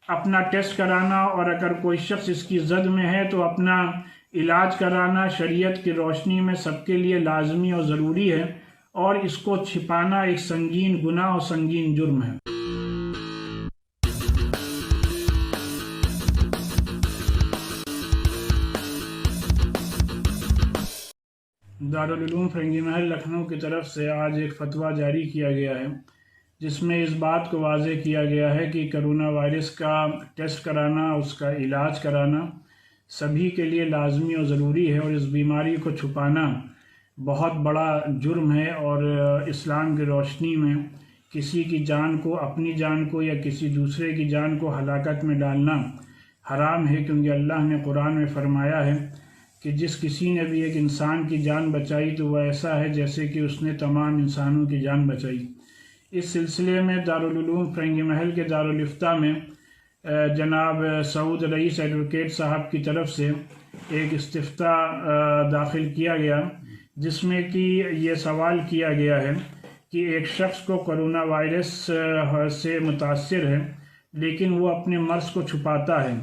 اپنا ٹیسٹ کرانا اور اگر کوئی شخص اس کی زد میں ہے تو اپنا علاج کرانا شریعت کی روشنی میں سب کے لیے لازمی اور ضروری ہے، اور اس کو چھپانا ایک سنگین گناہ اور سنگین جرم ہے۔ دارالعلوم فرنگی محل لکھنؤ کی طرف سے آج ایک فتویٰ جاری کیا گیا ہے، جس میں اس بات کو واضح کیا گیا ہے کہ کرونا وائرس کا ٹیسٹ کرانا، اس کا علاج کرانا سبھی کے لیے لازمی اور ضروری ہے، اور اس بیماری کو چھپانا بہت بڑا جرم ہے، اور اسلام کی روشنی میں کسی کی جان کو، اپنی جان کو یا کسی دوسرے کی جان کو ہلاکت میں ڈالنا حرام ہے، کیونکہ اللہ نے قرآن میں فرمایا ہے کہ جس کسی نے بھی ایک انسان کی جان بچائی تو وہ ایسا ہے جیسے کہ اس نے تمام انسانوں کی جان بچائی۔ اس سلسلے میں دارالعلوم فرنگی محل کے دارالافتاء میں جناب سعود رئیس ایڈوکیٹ صاحب کی طرف سے ایک استفتاء داخل کیا گیا، جس میں کہ یہ سوال کیا گیا ہے کہ ایک شخص کو کرونا وائرس سے متاثر ہے، لیکن وہ اپنے مرض کو چھپاتا ہے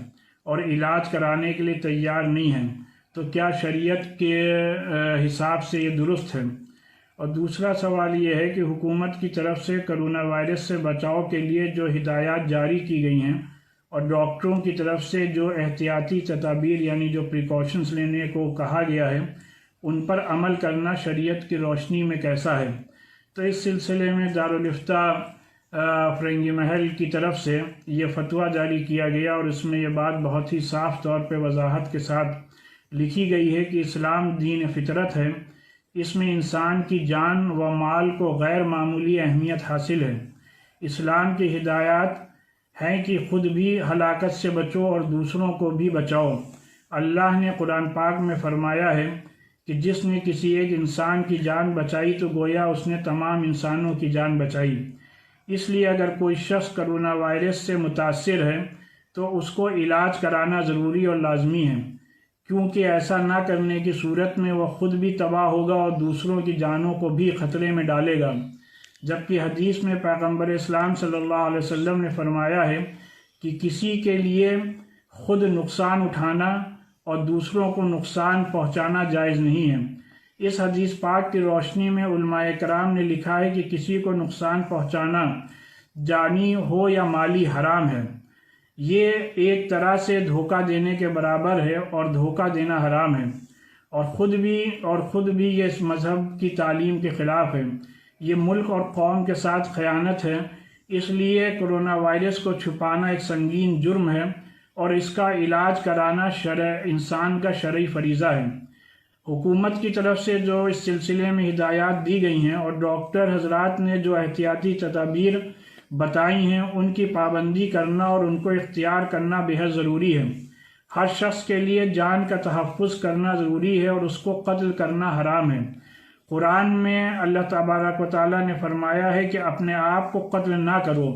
اور علاج کرانے کے لیے تیار نہیں ہے، تو کیا شریعت کے حساب سے یہ درست ہے؟ اور دوسرا سوال یہ ہے کہ حکومت کی طرف سے کرونا وائرس سے بچاؤ کے لیے جو ہدایات جاری کی گئی ہیں اور ڈاکٹروں کی طرف سے جو احتیاطی تدابیر یعنی جو پریکاشنز لینے کو کہا گیا ہے، ان پر عمل کرنا شریعت کی روشنی میں کیسا ہے؟ تو اس سلسلے میں دارالافتاء فرنگی محل کی طرف سے یہ فتویٰ جاری کیا گیا، اور اس میں یہ بات بہت ہی صاف طور پہ وضاحت کے ساتھ لکھی گئی ہے کہ اسلام دین فطرت ہے، اس میں انسان کی جان و مال کو غیر معمولی اہمیت حاصل ہے۔ اسلام کی ہدایات ہیں کہ خود بھی ہلاکت سے بچو اور دوسروں کو بھی بچاؤ۔ اللہ نے قرآن پاک میں فرمایا ہے کہ جس نے کسی ایک انسان کی جان بچائی تو گویا اس نے تمام انسانوں کی جان بچائی۔ اس لیے اگر کوئی شخص کرونا وائرس سے متاثر ہے تو اس کو علاج کرانا ضروری اور لازمی ہے، کیونکہ ایسا نہ کرنے کی صورت میں وہ خود بھی تباہ ہوگا اور دوسروں کی جانوں کو بھی خطرے میں ڈالے گا، جبکہ حدیث میں پیغمبر اسلام صلی اللہ علیہ وسلم نے فرمایا ہے کہ کسی کے لیے خود نقصان اٹھانا اور دوسروں کو نقصان پہنچانا جائز نہیں ہے۔ اس حدیث پاک کی روشنی میں علماء کرام نے لکھا ہے کہ کسی کو نقصان پہنچانا جانی ہو یا مالی حرام ہے، یہ ایک طرح سے دھوکہ دینے کے برابر ہے، اور دھوکہ دینا حرام ہے، اور خود بھی یہ اس مذہب کی تعلیم کے خلاف ہے، یہ ملک اور قوم کے ساتھ خیانت ہے۔ اس لیے کرونا وائرس کو چھپانا ایک سنگین جرم ہے، اور اس کا علاج کرانا انسان کا شرعی فریضہ ہے۔ حکومت کی طرف سے جو اس سلسلے میں ہدایات دی گئی ہیں اور ڈاکٹر حضرات نے جو احتیاطی تدابیر بتائی ہیں، ان کی پابندی کرنا اور ان کو اختیار کرنا بہت ضروری ہے۔ ہر شخص کے لیے جان کا تحفظ کرنا ضروری ہے، اور اس کو قتل کرنا حرام ہے۔ قرآن میں اللہ تبارک و تعالیٰ نے فرمایا ہے کہ اپنے آپ کو قتل نہ کرو۔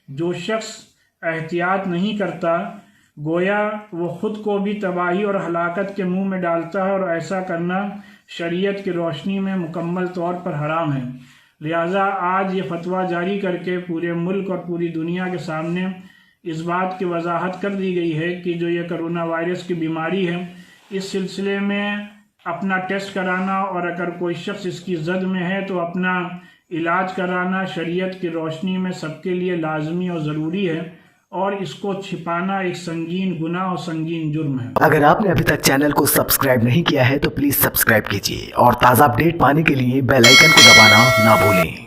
جو شخص احتیاط نہیں کرتا گویا وہ خود کو بھی تباہی اور ہلاکت کے منہ میں ڈالتا ہے، اور ایسا کرنا شریعت کی روشنی میں مکمل طور پر حرام ہے۔ لہٰذا آج یہ فتویٰ جاری کر کے پورے ملک اور پوری دنیا کے سامنے اس بات کی وضاحت کر دی گئی ہے کہ جو یہ کرونا وائرس کی بیماری ہے، اس سلسلے میں اپنا ٹیسٹ کرانا اور اگر کوئی شخص اس کی زد میں ہے تو اپنا علاج کرانا شریعت کی روشنی میں سب کے لیے لازمی اور ضروری ہے، اور اس کو چھپانا ایک سنگین گناہ اور سنگین جرم ہے۔ اگر آپ نے ابھی تک چینل کو سبسکرائب نہیں کیا ہے تو پلیز سبسکرائب کیجیے، اور تازہ اپڈیٹ پانے کے لیے بیل آئیکن کو دبانا نہ بھولیں۔